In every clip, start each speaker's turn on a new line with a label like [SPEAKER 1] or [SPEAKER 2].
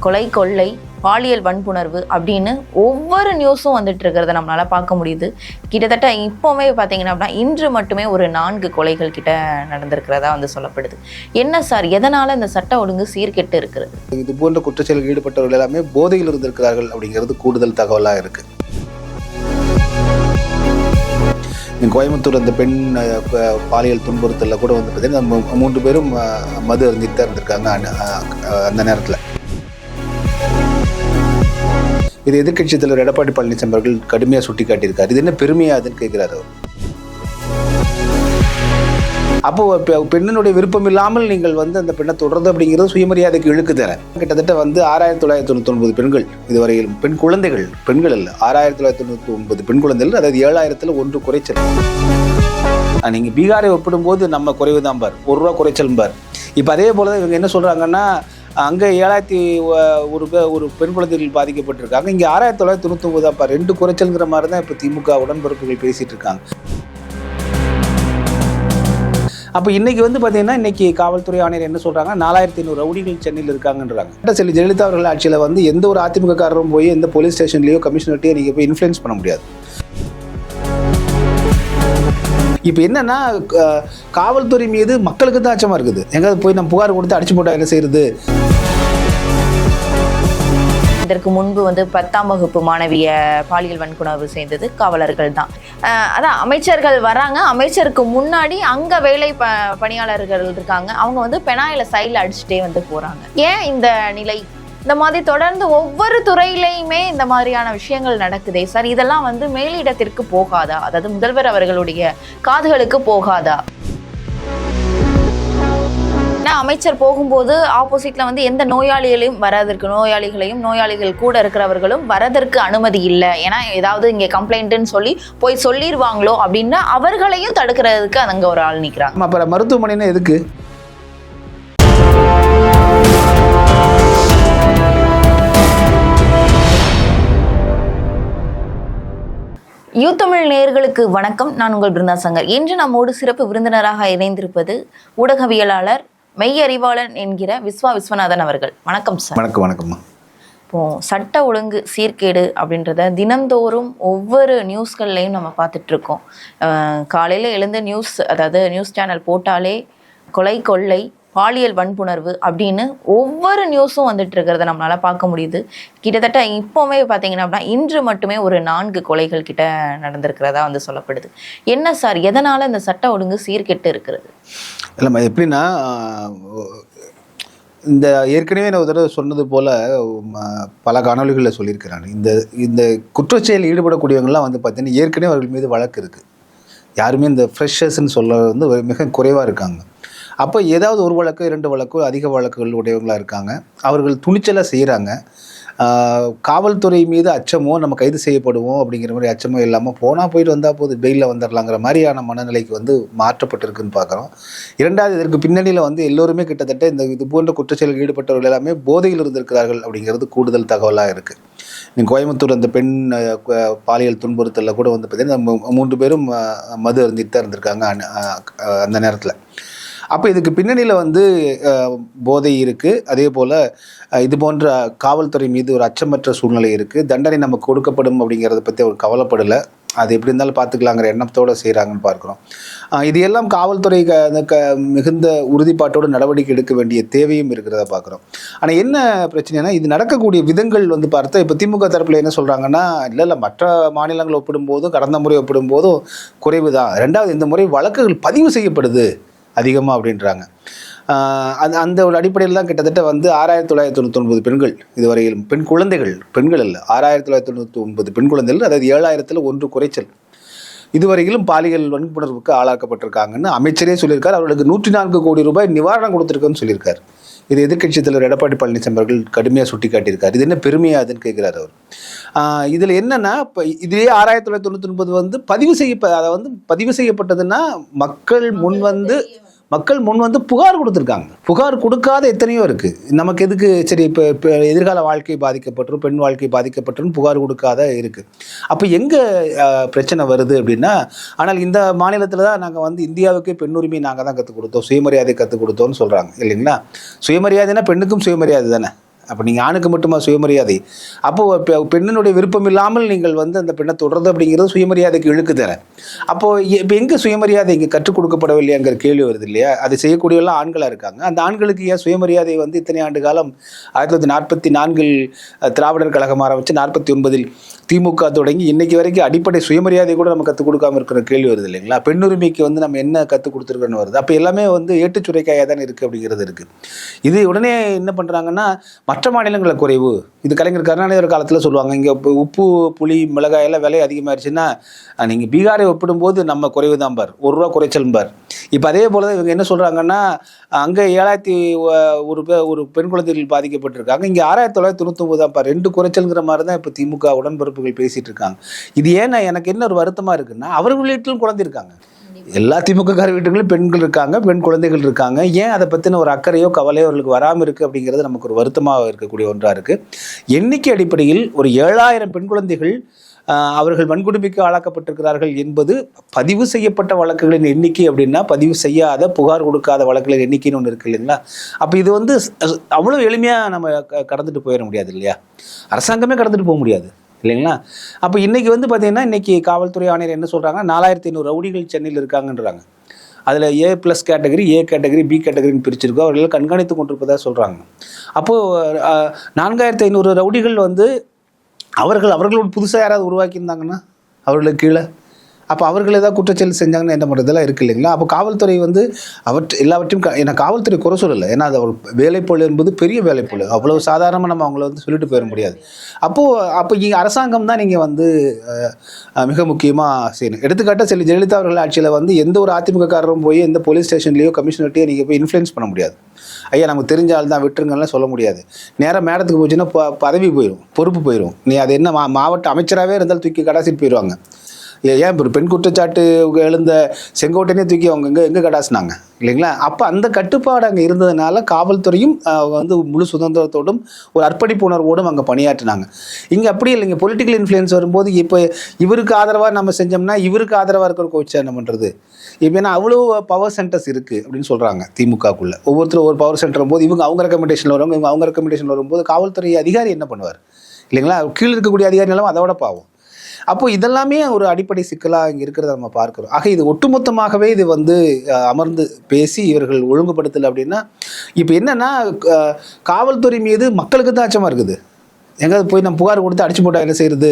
[SPEAKER 1] கொலை, கொள்ளை, பாலியல் வன்புணர்வு அப்படின்னு ஒவ்வொரு நியூஸும் வந்துட்டு இருக்கிறத நம்மளால பார்க்க முடியுது. கிட்டத்தட்ட இப்போவே பார்த்தீங்கன்னா அப்படின்னா இன்று மட்டுமே ஒரு 4 கொலைகள் கிட்ட நடந்திருக்கிறதா சொல்லப்படுது. என்ன சார், எதனால இந்த சட்ட ஒழுங்கு சீர்கெட்டு இருக்கிறது?
[SPEAKER 2] இது போன்ற குற்றச்செயலில் ஈடுபட்டவர்கள் எல்லாமே போதையில் இருந்திருக்கிறார்கள் அப்படிங்கிறது கூடுதல் தகவலாக இருக்கு. கோயம்புத்தூர் அந்த பெண் பாலியல் துன்புறுத்தலில் கூட பார்த்தீங்கன்னா 3 பேரும் மது அருந்திட்டு தான் இருந்திருக்காங்க அந்த நேரத்தில். இது எதிர்க்கட்சித் தலைவர் எடப்பாடி பழனிசாமி அவர்கள் கடுமையாக சுட்டி காட்டியிருக்காரு. இது என்ன பெருமையாதுன்னு கேட்கிறார் அவர். அப்போ பெண்ணினுடைய விருப்பம் இல்லாமல் நீங்கள் அந்த பெண்ணை தொடர்ந்து அப்படிங்கிறது சுயமரியாதைக்கு இழுக்கு தர. கிட்டத்தட்ட 6999 பெண்கள் இதுவரையில் பெண் குழந்தைகள், பெண்கள் இல்லை, 6999 பெண் குழந்தைகள், அதாவது 7000ல் 1 குறைச்சல். நீங்க பீகாரை ஒப்பிடும்போது நம்ம குறைவு தான் பார், ₹1 குறைச்சல் பார். இப்போ அதே போல தான் இவங்க என்ன சொல்றாங்கன்னா, அங்கே 7001 ஒரு பெண் குழந்தைகள் பாதிக்கப்பட்டிருக்காங்க, இங்கே 6999 தான் பார், 2 குறைச்சல்ங்கிற மாதிரி தான் இப்போ திமுக உடன்பிறப்புகள் பேசிட்டு இருக்காங்க. அப்போ இன்னைக்கு பார்த்தீங்கன்னா, இன்னைக்கு காவல்துறை ஆணையர் என்ன சொல்றாங்க, 4500 ரவுடிகள் சென்னையில் இருக்காங்கன்றாங்க. செல்வி ஜெயலலிதா அவர்கள் ஆட்சியில் எந்த ஒரு அதிமுக காரரும் போய் எந்த போலீஸ் ஸ்டேஷன்லயோ கமிஷனர்ட்டையோ நீங்க போய் இன்ஃப்ளூயன்ஸ் பண்ண முடியாது. இப்போ என்னன்னா, காவல்துறை மீது மக்களுக்கு தான் அச்சமா இருக்குது. எங்காவது போய் நம்ம புகார் கொடுத்து அடிச்சு போட்டா என்ன செய்யறது?
[SPEAKER 1] இதற்கு முன்பு 10ஆம் வகுப்பு மாணவிய பாலியல் வன்புணர்வு செய்தது காவலர்கள் தான். அதான் அமைச்சர்கள் வராங்க, அமைச்சருக்கு முன்னாடி அங்க வேலை பணியாளர்கள் இருக்காங்க, அவங்க பெனாயில சைடில் அடிச்சுட்டே போறாங்க. ஏன் இந்த நிலை? இந்த மாதிரி தொடர்ந்து ஒவ்வொரு துறையிலையுமே இந்த மாதிரியான விஷயங்கள் நடக்குதே சார். இதெல்லாம் மேலிடத்திற்கு போகாதா? அதாவது முதல்வர் அவர்களுடைய காதுகளுக்கு போகாதா? அமைச்சர் போகும்போது ஆப்போசிட்ல எந்த நோயாளிகளையும் நோயாளிகள் கூட இருக்கிறவர்களும் வரதற்கு அனுமதி இல்லை. ஏன்னா ஏதாவது இங்கே கம்ப்ளைண்ட்னு சொல்லி போய் சொல்லிடுவாங்களோ அப்படின்னா அவர்களையும் தடுக்கிறதுக்கு அங்க ஒரு ஆள் நிற்கிறாங்க.
[SPEAKER 2] அப்புறம் மருத்துவமனைன்னா எதுக்கு?
[SPEAKER 1] யூ தமிழ் நேயர்களுக்கு வணக்கம். நான் உங்கள் பிருந்தா சங்கர். இன்று நம்மோடு சிறப்பு விருந்தினராக இணைந்திருப்பது ஊடகவியலாளர், மெய்யறிவாளன் என்கிற விஸ்வநாதன் அவர்கள். வணக்கம் சார்.
[SPEAKER 2] வணக்கம். வணக்கம்மா.
[SPEAKER 1] இப்போ சட்ட ஒழுங்கு சீர்கேடு அப்படின்றத தினந்தோறும் ஒவ்வொரு நியூஸ்கள்லையும் நம்ம பார்த்துட்டு இருக்கோம். காலையில் எழுந்த நியூஸ் சேனல் போட்டாலே கொலை, கொள்ளை, பாலியல் வன்புணர்வு அப்படின்னு ஒவ்வொரு நியூஸும் வந்துட்டு இருக்கிறத நம்மளால பார்க்க முடியுது. கிட்டத்தட்ட இப்போவே பார்த்தீங்கன்னா அப்படின்னா இன்று மட்டுமே ஒரு 4 கொலைகள் கிட்ட நடந்திருக்கிறதா சொல்லப்படுது. என்ன சார், எதனால இந்த சட்ட ஒழுங்கு சீர்கெட்டு இருக்கிறது?
[SPEAKER 2] இல்லைம்மா, எப்படின்னா, இந்த ஏற்கனவே நான் ஒரு தடவை சொன்னது போல் பல காணொலிகளில் சொல்லியிருக்கிறாங்க. இந்த குற்றச்செயல் ஈடுபடக்கூடியவங்களாம் பார்த்தீங்கன்னா ஏற்கனவே அவர்கள் மீது வழக்கு இருக்குது. யாருமே இந்த ஃப்ரெஷர்ஸ்ன்னு சொல்ல மிக குறைவாக இருக்காங்க. அப்போ ஏதாவது ஒரு வழக்கு, 2 வழக்கு, அதிக வழக்குகள் உடையவங்களாக இருக்காங்க. அவர்கள் துணிச்சலாக செய்கிறாங்க. காவல்துறை மீது அச்சமோ, நம்ம கைது செய்யப்படுவோம் அப்படிங்கிற மாதிரி அச்சமோ இல்லாமல் போயிட்டு வந்தால் போது, பெயிலில் வந்துடலாங்கிற மாதிரியான மனநிலைக்கு மாற்றப்பட்டிருக்குன்னு பார்க்குறோம். 2வது, இதற்கு பின்னணியில் எல்லோருமே கிட்டத்தட்ட இது போன்ற குற்றச்செயலில் ஈடுபட்டவர்கள் எல்லாமே போதையில் இருந்திருக்கிறார்கள் அப்படிங்கிறது கூடுதல் தகவலாக இருக்குது. நீங்கள் கோயம்புத்தூர் அந்த பெண் பாலியல் துன்புறுத்தலில் கூட பார்த்தீங்கன்னா 3 பேரும் மது அருந்திட்டு தான் இருந்திருக்காங்க அந்த நேரத்தில். அப்போ இதுக்கு பின்னணியில் போதை இருக்குது. அதே போல் இது போன்ற காவல்துறை மீது ஒரு அச்சமற்ற சூழ்நிலை இருக்குது. தண்டனை நமக்கு கொடுக்கப்படும் அப்படிங்கிறத பற்றி அவர் கவலைப்படலை. அது எப்படி இருந்தாலும் பார்த்துக்கலாங்கிற எண்ணத்தோடு செய்கிறாங்கன்னு பார்க்குறோம். இது எல்லாம் காவல்துறை மிகுந்த உறுதிப்பாட்டோடு நடவடிக்கை எடுக்க வேண்டிய தேவையும் இருக்கிறத பார்க்குறோம். ஆனால் என்ன பிரச்சனைனா, இது நடக்கக்கூடிய விதங்கள் பார்த்தா இப்போ திமுக தரப்பில் என்ன சொல்கிறாங்கன்னா, இல்லை மற்ற மாநிலங்களை ஒப்பிடும்போதும் கடந்த முறை ஒப்பிடும்போதும் குறைவு தான். 2வது, இந்த முறை வழக்குகள் பதிவு செய்யப்படுது அதிகமாக அப்படின்றாங்க. அந்த ஒரு அடிப்படையில் தான் கிட்டத்தட்ட 6999 பெண்கள் இதுவரையில் பெண் குழந்தைகள், பெண்கள் இல்லை, 6999 பெண் குழந்தைகள், அதாவது 7000ல் 1 குறைச்சல் இதுவரையிலும் பாலியல் வன்புணர்வுக்கு ஆளாக்கப்பட்டிருக்காங்கன்னு அமைச்சரே சொல்லியிருக்கார். அவர்களுக்கு 104 கோடி ரூபாய் நிவாரணம் கொடுத்துருக்குன்னு சொல்லியிருக்காரு. இது எதிர்க்கட்சித் தலைவர் எடப்பாடி பழனிசாமி அவர்கள் கடுமையாக சுட்டி காட்டியிருக்காரு. இது என்ன பெருமையாதுன்னு கேட்கிறார் அவர். இதில் என்னன்னா, இப்போ இதே 6999 பதிவு செய்யப்பட்டதுன்னா மக்கள் முன் புகார் கொடுத்துருக்காங்க. புகார் கொடுக்காத எத்தனையோ இருக்குது. நமக்கு எதுக்கு சரி, இப்போ எதிர்கால வாழ்க்கை பாதிக்கப்பட்டுரும், பெண் வாழ்க்கை பாதிக்கப்பட்டுரும், புகார் கொடுக்காத இருக்குது. அப்போ எங்கே பிரச்சனை வருது அப்படின்னா, ஆனால் இந்த மாநிலத்தில் தான் நாங்கள் இந்தியாவுக்கே பெண்ணுரிமை நாங்கள் தான் கற்றுக் கொடுத்தோம், சுயமரியாதை கற்றுக் கொடுத்தோம்னு சொல்கிறாங்க இல்லைங்களா? சுயமரியாதைனா பெண்ணுக்கும் சுயமரியாதை தானே. அப்போ நீங்கள் ஆணுக்கு மட்டுமா சுயமரியாதை? அப்போது பெண்ணினுடைய விருப்பம் இல்லாமல் நீங்கள் வந்து அந்த பெண்ணை தொடர்றது அப்படிங்கிறது சுயமரியாதைக்கு இழுக்கு தரேன். அப்போது இப்போ எங்கே சுயமரியாதை இங்கே கற்றுக் கொடுக்கப்படவில்லையாங்கிற கேள்வி வருது இல்லையா? அது செய்யக்கூடியவெல்லாம் ஆண்களாக இருக்காங்க. அந்த ஆண்களுக்கு ஏன் சுயமரியாதை வந்து இத்தனை ஆண்டு காலம் 1944 திராவிடர் கழகம் ஆரம்பித்து 49 திமுக தொடங்கி இன்னைக்கு வரைக்கும் அடிப்படை சுயமரியாதை கூட நம்ம கற்றுக் கொடுக்காம இருக்கிற கேள்வி வருது இல்லைங்களா? பெண்ணுரிமைக்கு வந்து நம்ம என்ன கற்றுக் கொடுத்துருக்கோன்னு வருது. அப்போ எல்லாமே வந்து ஏட்டுச்சுரைக்காயாக தான் இருக்குது அப்படிங்கிறது இருக்குது. இது உடனே என்ன பண்ணுறாங்கன்னா, மற்ற மாநிலங்களில் குறைவு, இது கலைஞர் கருணாநிதி காலத்தில் சொல்லுவாங்க, இங்கே உப்பு புளி மிளகாய் எல்லாம் விலை அதிகமாகிடுச்சுன்னா நீங்கள் பீகாரை ஒப்பிடும்போது நம்ம குறைவு தான் பார், ₹1 குறைச்சல் பார். இப்போ அதே போல் தான் இவங்க என்ன சொல்கிறாங்கன்னா, அங்கே 7001 ஒரு பெண் குழந்தைகள் பாதிக்கப்பட்டிருக்காங்க, இங்கே 6999 தான் பார், 2 குறைச்சல்ங்கிற மாதிரி தான் இப்போ திமுக உடன்பிறப்புகள் பேசிகிட்டு இருக்காங்க. இது ஏன்னா எனக்கு என்ன ஒரு வருத்தமாக இருக்குன்னா, அவர்கள் வீட்டிலும் குழந்தை இருக்காங்க, எல்லா திமுக வீட்டுகளிலும் பெண்கள் இருக்காங்க, பெண் குழந்தைகள் இருக்காங்க. ஏன் அதை பற்றின ஒரு அக்கறையோ கவலையோ அவர்களுக்கு வராமல் இருக்குது அப்படிங்கிறது நமக்கு ஒரு வருத்தமாக இருக்கக்கூடிய ஒன்றாக இருக்குது. எண்ணிக்கை அடிப்படையில் ஒரு 7000 பெண் குழந்தைகள் அவர்கள் வன்கொடுமைக்கு ஆளாக்கப்பட்டிருக்கிறார்கள் என்பது பதிவு செய்யப்பட்ட வழக்குகளின் எண்ணிக்கை அப்படின்னா, பதிவு செய்யாத புகார் கொடுக்காத வழக்குகளின் எண்ணிக்கைன்னு ஒன்று இருக்குது இல்லைங்களா? அப்போ இது வந்து அவ்வளோ எளிமையாக நம்ம கடந்துட்டு போயிட முடியாது இல்லையா? அரசாங்கமே கடந்துட்டு போக முடியாது இல்லைங்களா? அப்போ இன்றைக்கி வந்து பார்த்திங்கன்னா, இன்றைக்கி காவல்துறை ஆணையர் என்ன சொல்கிறாங்க, 4500 ரவுடிகள் சென்னையில் இருக்காங்கன்றாங்க. அதில் A+ category, A category, B கேட்டகரின்னு பிரிச்சிருக்கோம், அவர்கள் கண்காணித்து கொண்டிருப்பதாக சொல்கிறாங்க. அப்போது 4500 ரவுடிகள் வந்து அவர்களோட புதுசாக யாராவது உருவாக்கியிருந்தாங்கன்னா அவர்களுக்கு கீழே, அப்போ அவர்கள் ஏதாவது குற்றச்செயல் செஞ்சாங்கன்னு என்ன பண்ணுறதெல்லாம் இருக்குது இல்லைங்களா? அப்போ காவல்துறை வந்து எல்லாவற்றையும் ஏன்னா காவல்துறை குறை சொல்லலை, ஏன்னா அது வேலைப்பொழு என்பது பெரிய வேலைப்பொழு, அவ்வளோ சாதாரணமாக நம்ம அவங்கள வந்து சொல்லிட்டு போயிட முடியாது. அப்போ இங்கே அரசாங்கம் தான் நீங்கள் வந்து மிக முக்கியமாக செய்யணும். எடுத்துக்காட்டாக ஜெயலலிதா அவர்கள் ஆட்சியில் வந்து எந்த ஒரு அதிமுககாரரும் போய் எந்த போலீஸ் ஸ்டேஷன்லேயோ கமிஷனர்ட்டையோ நீங்கள் போய் இன்ஃப்ளூயன்ஸ் பண்ண முடியாது. ஐயா நமக்கு தெரிஞ்ச ஆள் தான் விட்டுருங்கலாம் சொல்ல முடியாது. நேராக மேடத்துக்கு போச்சுன்னா பதவி போயிடும், பொறுப்பு போயிடும். நீ அது என்ன மாவட்ட அமைச்சராகவே இருந்தாலும் தூக்கி கடாசிட்டு போயிடுவாங்க. ஏன் ஒரு பெண் குற்றச்சாட்டு எழுந்த செங்கோட்டையே தூக்கி அவங்க எங்கே கடாசினாங்க இல்லைங்களா? அப்போ அந்த கட்டுப்பாடு அங்கே இருந்ததுனால காவல்துறையும் வந்து முழு சுதந்திரத்தோடும் ஒரு அர்ப்பணிப்பு உணர்வோடும் அங்கே பணியாற்றினாங்க. இங்கே அப்படி இல்லைங்க, பொலிட்டிக்கல் இன்ஃப்ளூயன்ஸ் வரும்போது இப்போ இவருக்கு ஆதரவாக நம்ம செஞ்சோம்னா இவருக்கு ஆதரவாக இருக்கிற கோச்சா என்ன பண்ணுறது? இப்போ ஏன்னா அவ்வளோ பவர் சென்டர்ஸ் இருக்குது அப்படின்னு சொல்கிறாங்க திமுகக்குள்ளே. ஒவ்வொருத்தரும் ஒரு பவர் சென்டர் போது அவங்க ரெக்கமெண்டேஷன் வருவாங்க, இவங்க ரெக்கமெண்டேஷன் வரும்போது காவல்துறை அதிகாரி என்ன பண்ணுவார் இல்லைங்களா? கீழே இருக்கக்கூடிய அதிகாரி நிலம் அதோட பாவம். அப்போது இதெல்லாமே ஒரு அடிப்படை சிக்கலாக இங்கே இருக்கிறத நம்ம பார்க்குறோம். ஆக இது ஒட்டுமொத்தமாகவே இது வந்து அமர்ந்து பேசி இவர்கள் ஒழுங்குபடுத்தலை அப்படின்னா, இப்போ என்னென்னா காவல்துறை மீது மக்களுக்கு தான் அச்சமாக இருக்குது. எங்கேயாவது போய் நம்ம புகார் கொடுத்து அடிச்சு போட்டால் என்ன செய்யறது,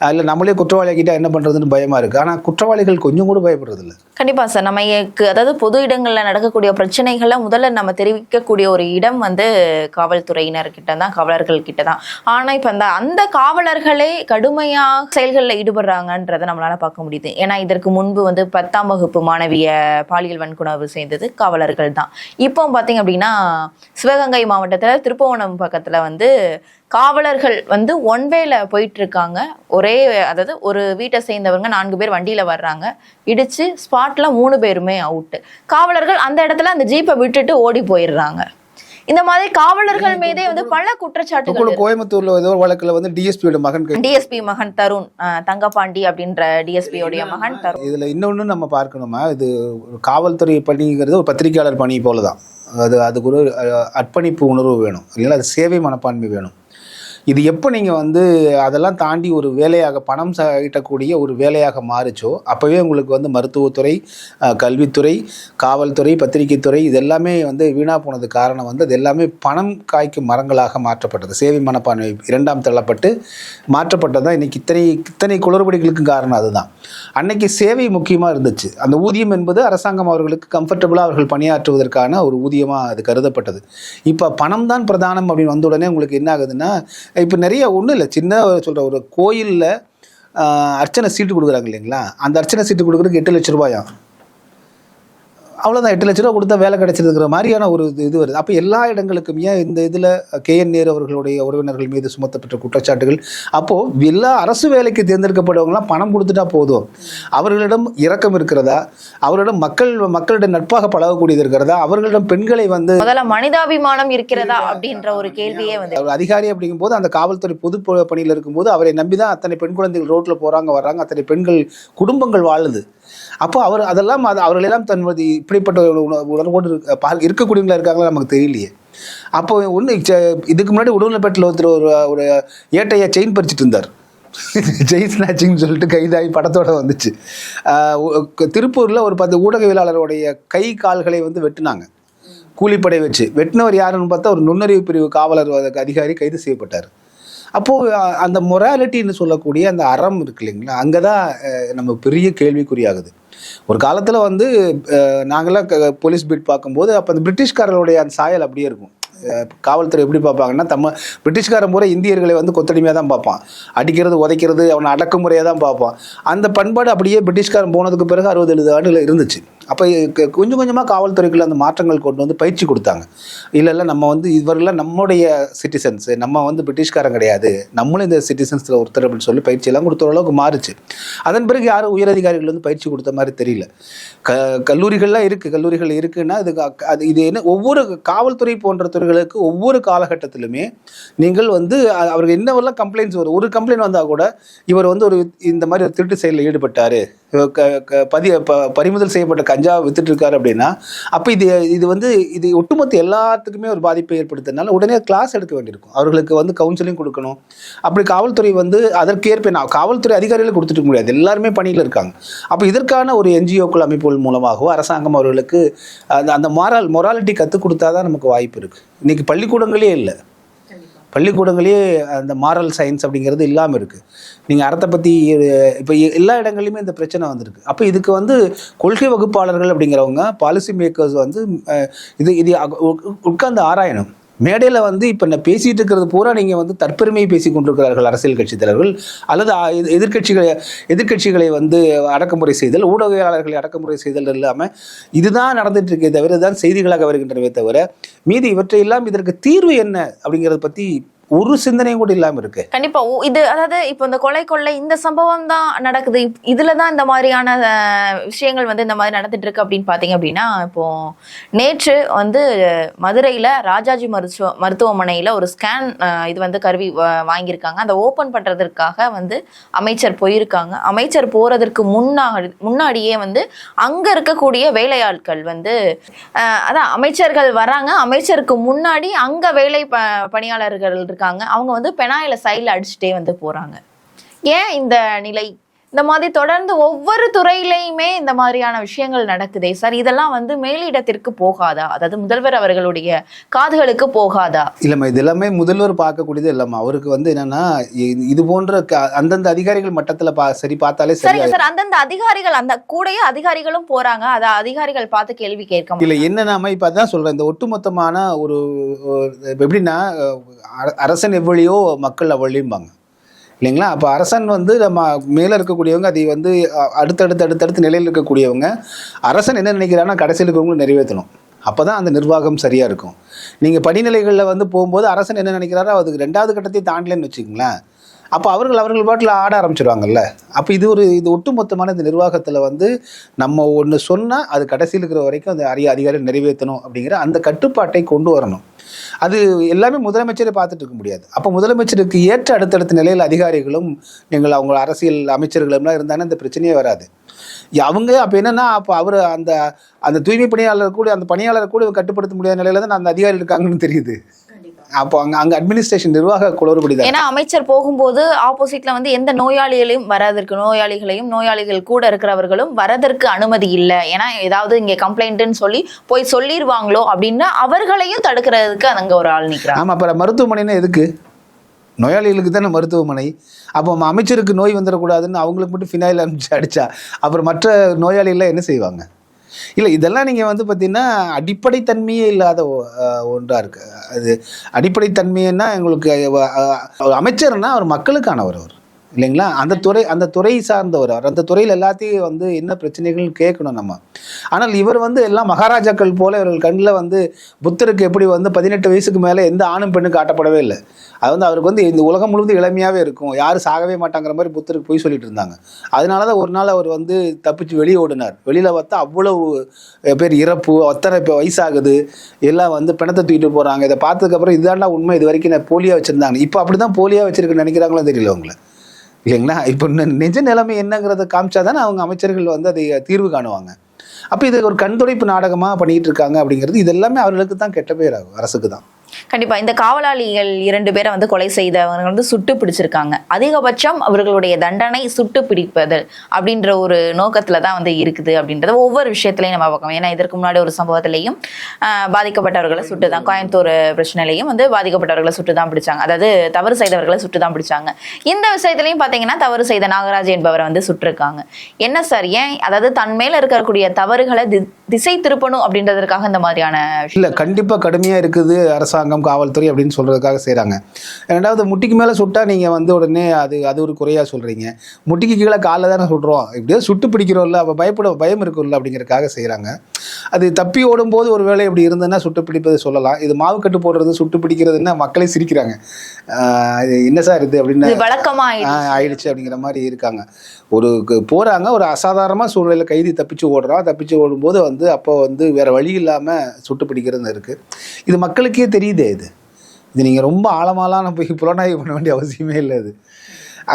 [SPEAKER 2] இல்லை நம்மளே குற்றவாளி ஆக்கிட்டா என்ன பண்ணுறதுன்னு பயமாக இருக்குது. ஆனால் குற்றவாளிகள் கொஞ்சம் கூட பயப்படுறதில்ல.
[SPEAKER 1] கண்டிப்பாக சார், நம்ம அதாவது பொது இடங்களில் நடக்கக்கூடிய பிரச்சனைகளை முதல்ல நம்ம தெரிவிக்கக்கூடிய ஒரு இடம் வந்து காவல்துறையினர்கிட்ட தான், காவலர்கள் கிட்ட தான். ஆனால் இப்போ அந்த காவலர்களே கடுமையாக செயல்களில் ஈடுபடுறாங்கன்றதை நம்மளால் பார்க்க முடியுது. ஏன்னா இதற்கு முன்பு வந்து 10ஆம் வகுப்பு மாணவிய பாலியல் வன்கொடுமை செய்தது காவலர்கள் தான். இப்போ பார்த்தீங்க அப்படின்னா சிவகங்கை மாவட்டத்தில் திருப்புவனம் பக்கத்தில் வந்து காவலர்கள் வந்து ஒன்வேல போயிட்டு இருக்காங்க. அதாவது ஒரு வீட்டை சேர்ந்தவங்க 4 பேர் வண்டியில வர்றாங்க, இடிச்சு ஸ்பாட்ல 3 பேருமே அவுட்டு. காவலர்கள் அந்த இடத்துல அந்த ஜீப்பை விட்டுட்டு ஓடி போயிடுறாங்க. இந்த மாதிரி காவலர்கள் மீதே வந்து பல குற்றச்சாட்டுகள்.
[SPEAKER 2] கோயம்புத்தூர்ல ஏதோ வழக்குல வந்து டிஎஸ்பி மகன்
[SPEAKER 1] தருண் தங்கபாண்டி அப்படின்ற டிஎஸ்பியோடைய மகன் தருண்.
[SPEAKER 2] இதுல இன்னொன்னு நம்ம பார்க்கணுமா, இது காவல்துறை பணிங்கிறது ஒரு பத்திரிகையாளர் பணி போலதான். அதுக்கு ஒரு அர்ப்பணிப்பு உணர்வு வேணும் இல்லைங்களா? அது சேவை மனப்பான்மை வேணும். இது எப்போ நீங்கள் வந்து அதெல்லாம் தாண்டி ஒரு வேலையாக பணம் ஈட்டக்கூடிய ஒரு வேலையாக மாறிச்சோ அப்போவே உங்களுக்கு வந்து மருத்துவத்துறை, கல்வித்துறை, காவல்துறை, பத்திரிகைத்துறை இது எல்லாமே வந்து வீணாக போனது காரணம் வந்து அது எல்லாமே பணம் காய்க்கும் மரங்களாக மாற்றப்பட்டது. சேவை மனப்பான்மை 2ஆம் தள்ளப்பட்டு மாற்றப்பட்டது தான் இன்றைக்கி இத்தனை குளறுபடிகளுக்கு காரணம் அதுதான். அன்னைக்கு சேவை முக்கியமாக இருந்துச்சு. அந்த ஊதியம் என்பது அரசாங்கம் அவர்களுக்கு கம்ஃபர்டபுளாக அவர்கள் பணியாற்றுவதற்கான ஒரு ஊதியமாக அது கருதப்பட்டது. இப்போ பணம் தான் பிரதானம் அப்படின்னு வந்த உடனே உங்களுக்கு என்ன ஆகுதுன்னா, இப்போ நிறைய ஒன்றும் இல்லை, சின்ன சொல்கிற ஒரு கோயிலில் அர்ச்சனை சீட்டு கொடுக்குறாங்க இல்லைங்களா? அந்த அர்ச்சனை சீட்டு கொடுக்குறதுக்கு 8 லட்ச ரூபாயா, அவ்வளோதான். 8 லட்ச ரூபா கொடுத்தா வேலை கிடைச்சிருக்கிற மாதிரியான ஒரு இது வருது. அப்போ எல்லா இடங்களுக்கும் ஏன் இந்த இதில் KN நேரு அவர்களுடைய உறவினர்கள் மீது சுமத்தப்பட்ட குற்றச்சாட்டுகள், அப்போது எல்லா அரசு வேலைக்கு தேர்ந்தெடுக்கப்படுவவங்களாம் பணம் கொடுத்துட்டா போதும், அவர்களிடம் இரக்கம் இருக்கிறதா, அவர்களிடம் மக்களிடம் நட்பாக பழகக்கூடியது இருக்கிறதா, அவர்களிடம் பெண்களை வந்து
[SPEAKER 1] முதல்ல மனிதாபிமானம் இருக்கிறதா அப்படின்ற ஒரு கேள்வியே வந்து
[SPEAKER 2] ஒரு அதிகாரி அப்படிங்கும் போது அந்த காவல்துறை பொது பணியில் இருக்கும்போது அவரை நம்பி தான் அத்தனை பெண் குழந்தைகள் ரோட்டில் போகிறாங்க வர்றாங்க, அத்தனை பெண்கள் குடும்பங்கள் வாழுது. அப்போ அதெல்லாம் அவர்களெல்லாம் தன்மதி இப்படிப்பட்ட உணர்வோடு இருக்கக்கூடியவங்களா இருக்காங்களா நமக்கு தெரியலையே. அப்போ ஒன்று இதுக்கு முன்னாடி உடுமலைப்பேட்டில் ஒருத்தர் ஒரு ஏட்டையா செயின் பறிச்சுட்டு இருந்தார். செயின் ஸ்நாச்சிங்னு சொல்லிட்டு கைதாகி படத்தோட வந்துச்சு. திருப்பூரில் ஒரு 10 ஊடகவியலாளருடைய கை கால்களை வந்து வெட்டினாங்க கூலிப்படை வச்சு. வெட்டினவர் யாருன்னு பார்த்தா ஒரு நுண்ணறிவு பிரிவு காவலர் அதிகாரி கைது செய்யப்பட்டார். அப்போது அந்த மொராலிட்டின்னு சொல்லக்கூடிய அந்த அறம் இருக்கு இல்லைங்களா, அங்கே தான் நம்ம பெரிய கேள்விக்குறியாகுது. ஒரு காலத்தில் வந்து நாங்களாம் போலீஸ் பீட் பார்க்கும்போது அப்போ அந்த பிரிட்டிஷ்காரர்களுடைய அந்த சாயல் அப்படியே இருக்கும். காவல்துறை எப்படி பார்ப்பாங்கன்னா, பிரிட்டிஷ்காரன் பூரா இந்தியர்களை வந்து கொத்தடிமையாக தான் பார்ப்பான், அடிக்கிறது உதைக்கிறது அவனை அடக்குமுறையாக தான் பார்ப்பான். அந்த பண்பாடு அப்படியே பிரிட்டிஷ்காரன் போனதுக்கு பிறகு 60-70 ஆண்டுகள் இருந்துச்சு. அப்போ கொஞ்சம் கொஞ்சமாக காவல்துறைக்குள்ள அந்த மாற்றங்கள் கொண்டு வந்து பயிற்சி கொடுத்தாங்க. இல்லை நம்ம வந்து இவரெல்லாம் நம்முடைய சிட்டிசன்ஸ், நம்ம வந்து பிரிட்டிஷ்காரன் கிடையாது, நம்மளும் இந்த சிட்டிசன்ஸில் ஒருத்தர் அப்படின்னு சொல்லி பயிற்சியெல்லாம் கொடுத்த அளவுக்கு மாறுச்சு. அதன் பிறகு யாரும் உயரதிகாரிகள் வந்து பயிற்சி கொடுத்த மாதிரி தெரியல. கல்லூரிகள்லாம் இருக்குது, கல்லூரிகள் இருக்குன்னா இது என்ன, ஒவ்வொரு காவல்துறை போன்ற துறைகளுக்கு ஒவ்வொரு காலகட்டத்திலுமே நீங்கள் வந்து அவருக்கு என்னவெல்லாம் கம்ப்ளைண்ட்ஸ் வரும். ஒரு கம்ப்ளைண்ட் வந்தால் கூட இவர் வந்து இந்த மாதிரி ஒரு திருட்டு செயலில் ஈடுபட்டார், பறிமுதல் செய்யப்பட்ட கஞ்சா வித்துட்டு இருக்காரு அப்படின்னா, அப்போ இது வந்து இது ஒட்டுமொத்த எல்லாத்துக்குமே ஒரு பாதிப்பை ஏற்படுத்துறதுனால உடனே கிளாஸ் எடுக்க வேண்டியிருக்கும். அவர்களுக்கு வந்து கவுன்சிலிங் கொடுக்கணும். அப்படி காவல்துறை வந்து அதற்கேற்ப காவல்துறை அதிகாரிகளை கொடுத்துட்டு முடியாது, எல்லாருமே பணியில் இருக்காங்க. அப்போ இதற்கான ஒரு என்ஜிஓக்கள் அமைப்புகள் மூலமாகவோ அரசாங்கம் அவர்களுக்கு அந்த மொராலிட்டி கற்றுக் கொடுத்தா தான் நமக்கு வாய்ப்பு இருக்குது. இன்றைக்கி பள்ளிக்கூடங்களே இல்லை, பள்ளிக்கூடங்களே அந்த மாரல் சயின்ஸ் அப்படிங்கிறது இல்லாமல் இருக்குது. நீங்கள் அறத்தை பற்றி இப்போ எல்லா இடங்கள்லையுமே இந்த பிரச்சனை வந்திருக்கு. அப்போ இதுக்கு வந்து கொள்கை வகுப்பாளர்கள் அப்படிங்கிறவங்க, பாலிசி மேக்கர்ஸ் வந்து இது உட்கார்ந்து ஆராயணும். மேடையில் வந்து இப்போ நான் பேசிகிட்டு இருக்கிறது பூரா நீங்கள் வந்து தற்பெருமையை பேசி கொண்டிருக்கிறார்கள் அரசியல் கட்சி தலைவர்கள், அல்லது எதிர்கட்சிகளை வந்து அடக்குமுறை செய்தல், ஊடகவியலாளர்களை அடக்குமுறை செய்தல் இல்லாமல் இதுதான் நடந்துட்டு இருக்கே தவிர, இதுதான் செய்திகளாக வருகின்றனவே தவிர மீதி இவற்றையெல்லாம் இதற்கு தீர்வு என்ன அப்படிங்கிறத பற்றி ஒரு சிந்தனையும் கூட இல்லாம இருக்கு.
[SPEAKER 1] கண்டிப்பா இது அதாவது இப்போ இந்த கொள்ளை இந்த சம்பவம் தான் நடக்குது, இதுலதான் இந்த மாதிரியான விஷயங்கள் வந்து இந்த மாதிரி நடந்துட்டு இருக்கு அப்படின்னு பாத்தீங்க அப்படின்னா, இப்போ நேற்று வந்து மதுரையில ராஜாஜி மருத்துவமனையில ஒரு ஸ்கேன் இது வந்து கருவி வாங்கியிருக்காங்க. அந்த ஓபன் பண்றதற்காக வந்து அமைச்சர் போயிருக்காங்க. அமைச்சர் போறதற்கு முன்னாடியே வந்து அங்க இருக்கக்கூடிய வேலையாட்கள் வந்து அதான் அமைச்சர்கள் வராங்க, அமைச்சருக்கு முன்னாடி அங்க வேலை பணியாளர்கள் அவங்க வந்து பெனாயில சைடுல அடிச்சுட்டே வந்து போறாங்க. ஏன் இந்த நிலை? இந்த மாதிரி தொடர்ந்து ஒவ்வொரு துறையிலையுமே இந்த மாதிரியான விஷயங்கள் நடக்குதே சார், இதெல்லாம் வந்து மேலிடத்திற்கு போகாதா? அதாவது முதல்வர் அவர்களுடைய காதுகளுக்கு போகாதா? இல்லம்மா,
[SPEAKER 2] இது எல்லாமே முதல்வர் பார்க்கக்கூடியது இல்லம்மா. அவருக்கு வந்து என்னன்னா, இது போன்ற அந்தந்த அதிகாரிகள் மட்டத்துல சரி பார்த்தாலே
[SPEAKER 1] சரிங்க சார். அந்தந்த அதிகாரிகள், அந்த கூடயே அதிகாரிகளும் போறாங்க, அதை அதிகாரிகள் பார்த்து கேள்வி கேட்க
[SPEAKER 2] இல்ல. என்னன்னா இப்ப அதான் சொல்றேன், இந்த ஒட்டுமொத்தமான ஒரு எப்படின்னா, அரசன் எவ்வளியோ மக்கள் அவ்வளியும்பாங்க இல்லைங்களா. அப்போ அரசன் வந்து நம்ம மேலே இருக்கக்கூடியவங்க, அதை வந்து அடுத்தடுத்து நிலையில் இருக்கக்கூடியவங்க, அரசன் என்ன நினைக்கிறாங்கன்னா கடைசியில் இருக்கவங்களும் நிறைவேற்றணும். அப்போ தான் அந்த நிர்வாகம் சரியாக இருக்கும். நீங்கள் படிநிலைகளில் வந்து போகும்போது அரசன் என்ன நினைக்கிறாரோ அதுக்கு 2வது கட்டத்தை தாண்டலன்னு வச்சுக்கோங்களேன், அப்போ அவர்கள் பாட்டில் ஆட ஆரம்பிச்சிடுவாங்கல்ல. அப்போ இது ஒட்டுமொத்தமான இந்த நிர்வாகத்தில் வந்து நம்ம ஒன்று சொன்னால் அது கடைசியில் இருக்கிற வரைக்கும் அந்த அதிகாரி நிறைவேற்றணும் அப்படிங்கிற அந்த கட்டுப்பாட்டை கொண்டு வரணும். அது எல்லாமே முதலமைச்சரை பார்த்துட்டு இருக்க முடியாது. அப்போ முதலமைச்சருக்கு ஏற்ற அடுத்தடுத்த நிலையில் அதிகாரிகளும் நீங்கள் அவங்க அரசியல் அமைச்சர்களும்லாம் இருந்தாங்கன்னா இந்த பிரச்சனையே வராது. அவங்க அப்போ என்னன்னா, அப்போ அவர் அந்த தூய்மை பணியாளர் கூட, அந்த பணியாளர் கூட கட்டுப்படுத்த முடியாத நிலையில தான் அந்த அதிகாரி இருக்காங்கன்னு தெரியுது. அப்போ அங்க அட்மினிஸ்ட்ரேஷன் நிர்வாக குளறுபடிதான்.
[SPEAKER 1] ஏன்னா அமைச்சர் போகும்போது ஆப்போசிட்ல வந்து எந்த நோயாளிகளையும் நோயாளிகள் கூட இருக்கிறவர்களும் வரதற்கு அனுமதி இல்லை. ஏன்னா ஏதாவது இங்க கம்ப்ளைண்ட்னு சொல்லி போய் சொல்லிடுவாங்களோ அப்படின்னு அவர்களையும் தடுக்கிறதுக்கு அங்க ஒரு ஆள் நிற்கிறாங்க.
[SPEAKER 2] ஆமா, அப்புறம் மருத்துவமனைன்னா எதுக்கு? நோயாளிகளுக்கு தானே மருத்துவமனை. அப்போ அமைச்சருக்கு நோய் வந்துடக்கூடாதுன்னு அவங்களுக்கு மட்டும் ஃபினாயில் அடிச்சா அப்புறம் மற்ற நோயாளிகள்லாம் என்ன செய்வாங்க? இல்லை, இதெல்லாம் நீங்கள் வந்து பார்த்தீங்கன்னா அடிப்படைத்தன்மையே இல்லாத ஒன்றாக இருக்குது. அது அடிப்படைத்தன்மைன்னா எங்களுக்கு அமைச்சர்னா அவர் மக்களுக்கானவர் அவர் இல்லைங்களா. அந்த துறை சார்ந்தவர் அவர். அந்த துறையில் எல்லாத்தையும் வந்து என்ன பிரச்சனைகள் கேட்கணும் நம்ம. ஆனால் இவர் வந்து எல்லாம் மகாராஜாக்கள் போல இவர்கள் கண்ணில் வந்து புத்தருக்கு எப்படி வந்து 18 வயசுக்கு மேலே எந்த ஆணும் பெண்ணும் காட்டப்படவே இல்லை. அது வந்து அவருக்கு வந்து இந்த உலகம் முழுவதும் இளமையாகவே இருக்கும், யாரும் சாகவே மாட்டாங்கிற மாதிரி புத்தருக்கு போய் சொல்லிட்டு இருந்தாங்க. அதனால தான் ஒரு நாள் அவர் வந்து தப்பிச்சு வெளியே ஓடினார். வெளியில் பார்த்தா அவ்வளவு பேர் இறப்பு, அத்தனை வயசாகுது, எல்லாம் வந்து பிணத்தை தூக்கிட்டு போகிறாங்க. இதை பார்த்ததுக்கப்புறம் இதுதான்டா உண்மை, இது வரைக்கும் நான் போலியாக வச்சுருந்தாங்க. இப்போ அப்படி தான் போலியாக வச்சுருக்குன்னு நினைக்கிறாங்களோ தெரியல அவங்கள. இல்லைங்களா? இப்போ நிஜ நிலைமை என்னங்கிறத காமிச்சா தானே அவங்க அமைச்சர்கள் வந்து அதை தீர்வு காணுவாங்க. அப்போ இது ஒரு கண்துடைப்பு நாடகமாக பண்ணிட்டு இருக்காங்க அப்படிங்கிறது இது எல்லாமே அவர்களுக்கு தான் கெட்ட பேர் ஆகும், அரசுக்கு தான்.
[SPEAKER 1] கண்டிப்பா இந்த காவலாளிகள் 2 பேரை வந்து கொலை செய்தவங்க வந்து சுட்டு பிடிச்சிருக்காங்க. அதிகபட்சம் அவர்களுடைய தண்டனை சுட்டு பிடிப்பது அப்படின்ற ஒரு நோக்கத்துல தான் வந்து இருக்குது அப்படின்றத ஒவ்வொரு விஷயத்திலையும் நம்ம பார்க்கணும். ஏன்னா இதற்கு முன்னாடி ஒரு சம்பவத்திலையும் பாதிக்கப்பட்டவர்களை சுட்டு தான், கோயம்புத்தூர் பிரச்சனையிலையும் வந்து பாதிக்கப்பட்டவர்களை சுட்டு தான் பிடிச்சாங்க, அதாவது தவறு செய்தவர்களை சுட்டு தான் பிடிச்சாங்க. இந்த விஷயத்திலையும் பாத்தீங்கன்னா தவறு செய்த நாகராஜ் என்பவரை வந்து சுட்டிருக்காங்க. என்ன சார், ஏன் அதாவது தன் மேல இருக்கக்கூடிய தவறுகளை திசை திருப்பணும் அப்படின்றதுக்காக இந்த மாதிரியான
[SPEAKER 2] இல்ல கண்டிப்பா கடுமையா இருக்குது அரசாங்கம் காவல்துறை அப்படின்னு சொல்றதுக்காக செய்யறாங்க. ரெண்டாவது முட்டிக்கு மேல சுட்டா நீங்க வந்து உடனே அது ஒரு குறையா சொல்றீங்க. முட்டிக்கு கீழே காலில் தானே சுடுறோம், இப்படியே சுட்டு பிடிக்கிறோம்ல, அப்ப பயம் இருக்கும்ல அப்படிங்கிறதுக்காக செய்யறாங்க. அது தப்பி ஓடும் போது ஒரு வேளை இப்படி இருந்ததுன்னா சுட்டு பிடிப்பது சொல்லலாம். இது மாவு கட்டு போடுறது சுட்டு பிடிக்கிறதுன்னா மக்களே சிரிக்கிறாங்க. என்ன சார் இது அப்படின்னு
[SPEAKER 1] வழக்கமா
[SPEAKER 2] ஆயிடுச்சு அப்படிங்கிற மாதிரி இருக்காங்க. போறாங்க, ஒரு அசாதாரண சூழ்நிலையில கைதி தப்பிச்சு ஓடும்போது வந்து அப்போ வந்து வேற வழி இல்லாம சுட்டு பிடிக்கிறது இருக்கு. இது மக்களுக்கே தெரியுதே. இது நீங்க ரொம்ப ஆழமாலாம் போய் புலனாய்வு பண்ண வேண்டிய அவசியமே இல்லை.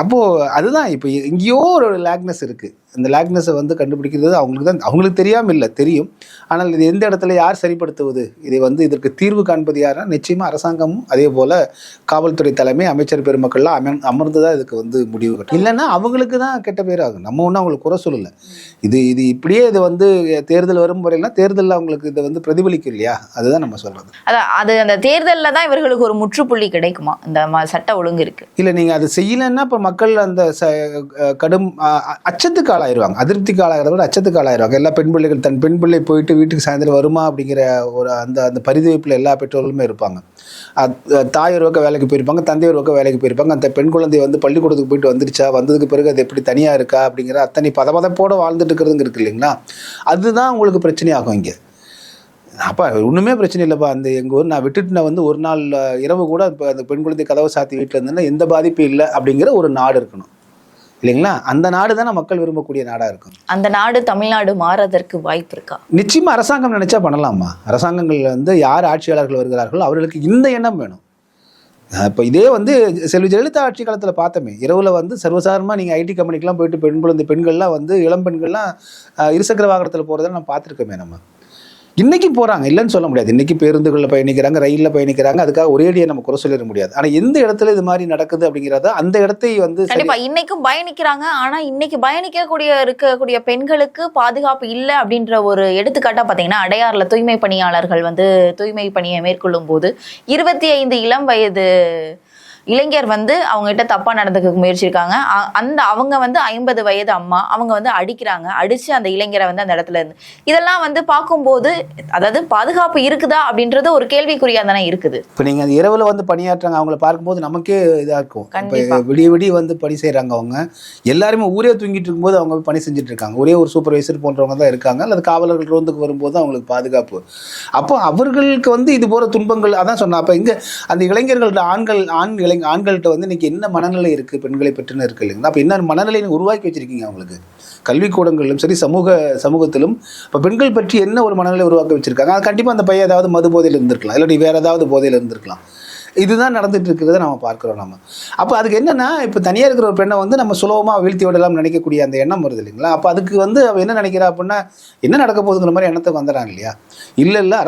[SPEAKER 2] அப்போது அதுதான் இப்போ எங்கேயோ ஒரு லேக்னஸ் இருக்குது. இந்த லேக்னஸை வந்து கண்டுபிடிக்கிறது அவங்களுக்கு தெரியாமல் இல்லை, தெரியும். ஆனால் இது எந்த இடத்துல யார் சரிப்படுத்துவது, இதை வந்து இதற்கு தீர்வு காண்பது யாருன்னா நிச்சயமாக அரசாங்கமும் அதே போல் காவல்துறை தலைமை அமைச்சர் பெருமக்கள்லாம் அமர்ந்து தான் இதுக்கு வந்து முடிவு கட்டும். இல்லைன்னா அவங்களுக்கு தான் கெட்ட பேர் ஆகும். நம்ம ஒன்றும் அவங்களுக்கு குறை சொல்லலை. இது இப்படியே இது வந்து தேர்தல் வரும் முறையில்னா தேர்தலில் அவங்களுக்கு இதை வந்து பிரதிபலிக்கும் இல்லையா, அதுதான் நம்ம சொல்கிறது.
[SPEAKER 1] அதான் அது அந்த தேர்தலில் தான் இவர்களுக்கு ஒரு முற்றுப்புள்ளி கிடைக்குமா இந்த சட்ட ஒழுங்கு இருக்குது.
[SPEAKER 2] இல்லை நீங்கள் அது செய்யலைன்னா இப்போ மக்கள் அந்த கடும் அச்சத்துக்கு ஆளாயிருவாங்க. அதிருப்திக்கு ஆளாகிறத விட அச்சத்துக்கு ஆளாயிருவாங்க. எல்லா பெண் பிள்ளைகள் தன் பெண் பிள்ளை போயிட்டு வீட்டுக்கு சாயந்தரம் வருமா அப்படிங்கிற ஒரு அந்த பரிதவிப்பில் எல்லா பெற்றோர்களுமே இருப்பாங்க. தாய் ஒரு பக்கம் வேலைக்கு போயிருப்பாங்க, தந்தை ஒரு பக்கம் வேலைக்கு போயிருப்பாங்க. அந்த பெண் குழந்தை வந்து பள்ளிக்கூடத்துக்கு போயிட்டு வந்துருச்சா, வந்ததுக்கு பிறகு அது எப்படி தனியாக இருக்கா அப்படிங்கிற அத்தனை பதப்போடு வாழ்ந்துட்டு இருக்கிறதுங்க இருக்கு இல்லைங்களா, அதுதான் உங்களுக்கு பிரச்சனையாகும் இங்கே. அப்பா ஒன்றுமே பிரச்சனை இல்லைப்பா, அந்த எங்கள் ஊர் நான் விட்டுட்டு நான் வந்து ஒரு நாள் இரவு கூட இப்போ அந்த பெண் குழந்தை கதவை சாத்தி வீட்டில் இருந்தேன்னா எந்த பாதிப்பும் இல்லை அப்படிங்கிற ஒரு நாடு இருக்கணும் இல்லைங்களா. அந்த நாடு தானே மக்கள் விரும்பக்கூடிய நாடாக இருக்கும்.
[SPEAKER 1] அந்த நாடு தமிழ்நாடு மாறுறதற்கு வாய்ப்பு இருக்கா?
[SPEAKER 2] நிச்சயமாக அரசாங்கம் நினைச்சா பண்ணலாமா. அரசாங்கங்கள் வந்து யார் ஆட்சியாளர்கள் வருகிறார்களோ அவர்களுக்கு இந்த எண்ணம் வேணும். இப்போ இதே வந்து செல்வி ஜெயலலிதா ஆட்சி காலத்தில் பார்த்தோமே, இரவில் வந்து சர்வசாதாரணமாக நீங்கள் ஐடி கம்பெனிக்கெலாம் போயிட்டு பெண்கள்லாம் வந்து இளம் பெண்கள்லாம் இருசக்கர வாகனத்தில் போகிறத நம்ம பார்த்துருக்கோமே. நம்ம இன்றைக்கும் போகிறாங்க, இல்லைன்னு சொல்ல முடியாது. இன்றைக்கி பேருந்துகளில் பயணிக்கிறாங்க, ரயிலில் பயணிக்கிறாங்க. அதுக்காக ஒரேடியாக நம்ம குறை சொல்லிட முடியாது. ஆனால் எந்த இடத்துல இது மாதிரி நடக்குது அப்படிங்கிறத அந்த இடத்தை வந்து
[SPEAKER 1] கண்டிப்பாக இன்னைக்கும் பயணிக்கிறாங்க. ஆனால் இன்னைக்கு இருக்கக்கூடிய பெண்களுக்கு பாதுகாப்பு இல்லை அப்படின்ற ஒரு எடுத்துக்காட்டாக பார்த்தீங்கன்னா அடையாறில் தூய்மை பணியாளர்கள் வந்து தூய்மை பணியை மேற்கொள்ளும் போது 25 இளம் வயது இளைஞர் வந்து அவங்ககிட்ட தப்பா நடந்துக்க முயற்சிருக்காங்க. அவங்க வந்து 50 வயது அம்மா, அவங்க வந்து அடிச்சு அந்த இளைஞரை வந்து அந்த இடத்துல இருந்து இதெல்லாம் வந்து பார்க்கும்போது அதாவது பாதுகாப்பு இருக்குதா அப்படின்றது ஒரு கேள்விக்குறியா தானே இருக்குது.
[SPEAKER 2] இப்போ நீங்க அந்த இரவுல வந்து பணியாற்றுறாங்க, அவங்கள பார்க்கும்போது நமக்கே இதா இருக்கும். விடிய வந்து பணி செய்யறாங்க. அவங்க எல்லாருமே ஊரே தூங்கிட்டு இருக்கும்போது அவங்க பணி செஞ்சுட்டு இருக்காங்க. ஒரே ஒரு சூப்பர்வைசர் போன்றவங்க தான் இருக்காங்க. அல்லது காவலர்கள் ரோந்துக்கு வரும்போது அவங்களுக்கு பாதுகாப்பு. அப்போ அவர்களுக்கு வந்து இது போற துன்பங்கள் அதான் சொன்னா. அப்ப இங்க அந்த இளைஞர்களோட ஆண்கள்கிட்ட வந்து இன்னைக்கு என்ன மனநிலை இருக்குது, பெண்களை பற்றின இருக்கு இல்லைங்களா. அப்போ என்ன மனநிலையை உருவாக்கி வச்சிருக்கீங்க அவங்களுக்கு கல்விக்கூடங்களிலும் சரி சமூகத்திலும். இப்போ பெண்கள் பற்றி என்ன ஒரு மனநிலை உருவாக்கி வச்சிருக்காங்க. அது கண்டிப்பாக அந்த பையன் ஏதாவது மது போதையில் இருந்திருக்கலாம், இல்லாட்டி வேற ஏதாவது போதையில் இருந்திருக்கலாம். இதுதான் நடந்துட்டு இருக்கிறத நம்ம பார்க்குறோம். நம்ம அப்போ அதுக்கு என்னன்னா, இப்போ தனியாக இருக்கிற ஒரு பெண்ணை வந்து நம்ம சுலபமாக வீழ்த்தி விடலாம் நினைக்கக்கூடிய அந்த எண்ணம் வருது இல்லைங்களா. அப்போ அதுக்கு வந்து அவள் என்ன நினைக்கிறா அப்படின்னா, என்ன நடக்க போகுதுங்கிற மாதிரி எண்ணத்துக்கு வந்துடுறாங்க இல்லையா. இல்லை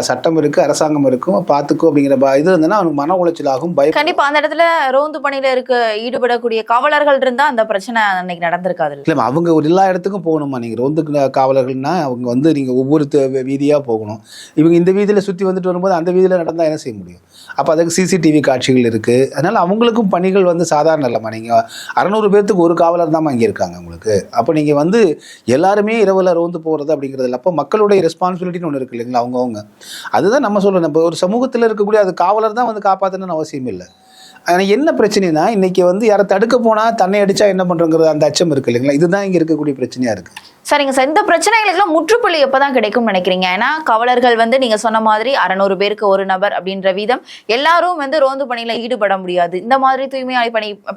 [SPEAKER 2] சட்டம் இருக்குது, அரசாங்கம் இருக்கும், பார்த்துக்கோ அப்படிங்கிற இது இருந்ததுன்னா அவனுக்கு மன உளைச்சல் ஆகும், பயம்.
[SPEAKER 1] கண்டிப்பாக அந்த இடத்துல ரோந்து பணியில் ஈடுபடக்கூடிய காவலர்கள் இருந்தால் அந்த பிரச்சனை அன்னைக்கு நடந்திருக்காது.
[SPEAKER 2] இல்லை அவங்க ஒரு எல்லா இடத்துக்கும் போகணுமா. நீங்கள் ரோந்து காவலர்கள்னா அவங்க வந்து நீங்கள் ஒவ்வொரு வீதியாக போகணும். இவங்க இந்த வீதியில் சுற்றி வந்துட்டு வரும்போது அந்த வீதியில் நடந்தால் என்ன செய்ய முடியும். அப்போ அதுக்கு சிசிடிவி காட்சிகள் இருக்குது. அதனால் அவங்களுக்கும் பணிகள் வந்து சாதாரண இல்லைம்மா. நீங்கள் 600 பேர்த்துக்கு ஒரு காவலர் தான் இங்கே இருக்காங்க உங்களுக்கு. அப்போ நீங்கள் வந்து எல்லாருமே இரவில் ரோந்து போகிறது அப்படிங்கிறது இல்லை. அப்போ மக்களுடைய ரெஸ்பான்சிபிலிட்டின்னு ஒன்று இருக்குது இல்லைங்களா. அவங்கவுங்க அதுதான் நம்ம சொல்கிறோம். நம்ம ஒரு சமூகத்தில் இருக்கக்கூடிய அது காவலர் தான் வந்து காப்பாற்றணும்னு அவசியம் இல்லை. ஆனால் என்ன பிரச்சனைனா, இன்றைக்கி வந்து யாரை தடுக்க போனால் தன்னை அடித்தா என்ன பண்ணுறோங்கிறது அந்த அச்சம் இருக்குது இல்லைங்களா. இதுதான் இங்கே இருக்கக்கூடிய பிரச்சனையாக இருக்குது.
[SPEAKER 1] சரிங்க சார், இந்த பிரச்சனைகளுக்கெல்லாம் முற்றுப்புள்ளி எப்பதான் கிடைக்கும் நினைக்கிறீங்க? ஏன்னா காவலர்கள் வந்து நீங்க சொன்ன மாதிரி 600 பேருக்கு ஒரு நபர் அப்படின்ற வீதம், எல்லாரும் வந்து ரோந்து பணியில ஈடுபட முடியாது. இந்த மாதிரி தூய்மை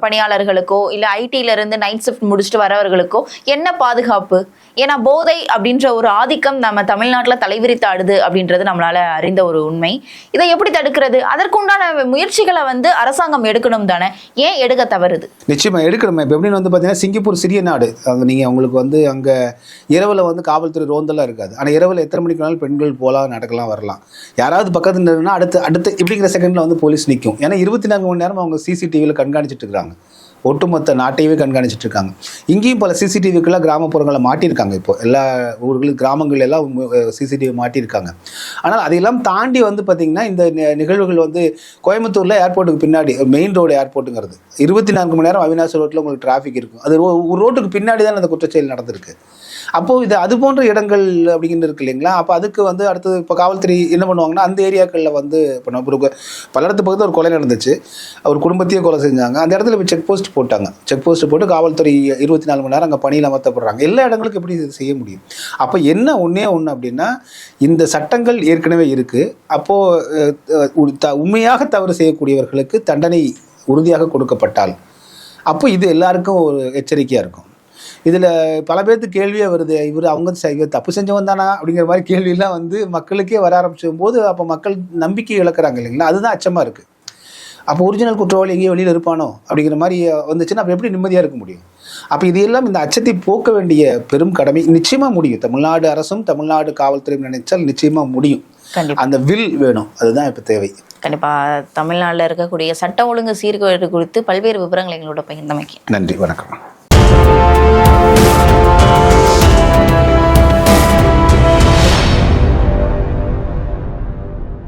[SPEAKER 1] பணியாளர்களுக்கோ இல்ல ஐடில இருந்து நைட் ஷிஃப்ட் முடிச்சுட்டு வரவர்களுக்கோ என்ன பாதுகாப்பு? ஏன்னா போதை அப்படின்ற ஒரு ஆதிக்கம் நம்ம தமிழ்நாட்டுல தலைவிரித்தாடுது அப்படின்றது நம்மளால அறிந்த ஒரு உண்மை. இதை எப்படி தடுக்கிறது? அதற்குண்டான முயற்சிகளை வந்து அரசாங்கம் எடுக்கணும் தானே, ஏன் எடுக்க தவறுது?
[SPEAKER 2] நிச்சயமா எடுக்கணும். இப்போ எப்படின்னு வந்து பார்த்தீங்கன்னா, சிங்கப்பூர் சிறிய நாடு. அங்கே நீங்கள் உங்களுக்கு வந்து அங்கே இரவில் வந்து காவல்துறை ரோந்தெல்லாம் இருக்காது. ஆனால் இரவில் எத்தனை மணிக்கு வேணாலும் பெண்கள் போகலாம், நடக்கலாம், வரலாம். யாராவது பக்கத்தில் நின்றுனா அடுத்து இப்படிங்கிற செகண்டில் வந்து போலீஸ் நிற்கும். ஏன்னா 24 மணி நேரம் அவங்க சிசிடிவியில் கண்காணிச்சிட்டு இருக்காங்க. ஒட்டுமொத்த நாட்டையவே கண்காணிச்சிட்டு இருக்காங்க. இங்கேயும் பல சிசிடிவிக்கெல்லாம் கிராமப்புறங்களை மாட்டியிருக்காங்க. இப்போ எல்லா ஊர்களும் கிராமங்கள் எல்லாம் சிசிடிவி மாட்டியிருக்காங்க. ஆனால் அதையெல்லாம் தாண்டி வந்து பார்த்திங்கன்னா, இந்த நிகழ்வுகள் வந்து கோயம்புத்தூரில் ஏர்போர்ட்டுக்கு பின்னாடி, மெயின் ரோடு ஏர்போர்ட்டுங்கிறது 24 மணி நேரம் அவினாசி ரோட்டில் உங்களுக்கு டிராஃபிக் இருக்கும். அது ஒரு ரோட்டுக்கு பின்னாடி தான் அந்த குற்றச்செயல் நடந்திருக்கு. அப்போது இது அது போன்ற இடங்கள் அப்படிங்கிறது இருக்கு இல்லைங்களா? அப்போ அதுக்கு வந்து அடுத்தது இப்போ காவல்துறை என்ன பண்ணுவாங்கன்னா, அந்த ஏரியாக்களில் வந்து இப்போ நம்ம பல்லடத்து பக்கத்தில் ஒரு கொலை நடந்துச்சு. ஒரு குடும்பத்தையே கொலை செஞ்சாங்க. அந்த இடத்துல இப்போ செக் போஸ்ட் போட்டாங்க. செக் போஸ்ட் போட்டு காவல்துறை 24 மணி நேரம் அங்கே பணியில் அமர்த்தப்படுறாங்க. எல்லா இடங்களுக்கும் எப்படி இது செய்ய முடியும்? அப்போ என்ன ஒன்றே அப்படின்னா, இந்த சட்டங்கள் ஏற்கனவே இருக்குது. அப்போது உண்மையாக தவறு செய்யக்கூடியவர்களுக்கு தண்டனை உறுதியாக கொடுக்கப்பட்டால் அப்போ இது எல்லாருக்கும் ஒரு எச்சரிக்கையாக இருக்கும். இதில் பல பேருக்கு கேள்வியாக வருது, அவங்க தப்பு செஞ்சவன் தானா அப்படிங்கிற மாதிரி கேள்வியெல்லாம் வந்து மக்களுக்கே வர ஆரம்பிச்சும் போது அப்போ மக்கள் நம்பிக்கை இழக்கிறாங்க இல்லைங்களா? அதுதான் அச்சமாக இருக்குது. அப்போ ஒரிஜினல் குற்றவாளி எங்கேயோ வெளியில் இருப்பானோ அப்படிங்கிற மாதிரி வந்துச்சுன்னா அப்போ எப்படி நிம்மதியாக இருக்க முடியும்? அப்போ இதையெல்லாம் இந்த அச்சத்தை போக்க வேண்டிய பெரும் கடமை நிச்சயமாக முடியும். தமிழ்நாடு அரசும் தமிழ்நாடு காவல்துறையும் நினைச்சால் நிச்சயமாக முடியும். அந்த வில் வேணும், அதுதான் இப்போ தேவை.
[SPEAKER 1] கண்டிப்பாக தமிழ்நாட்டில் இருக்கக்கூடிய சட்ட ஒழுங்கு சீர்கேடு குறித்து பல்வேறு விவரங்கள் எங்களோட பகிர்ந்தமைக்கு
[SPEAKER 2] நன்றி, வணக்கம்.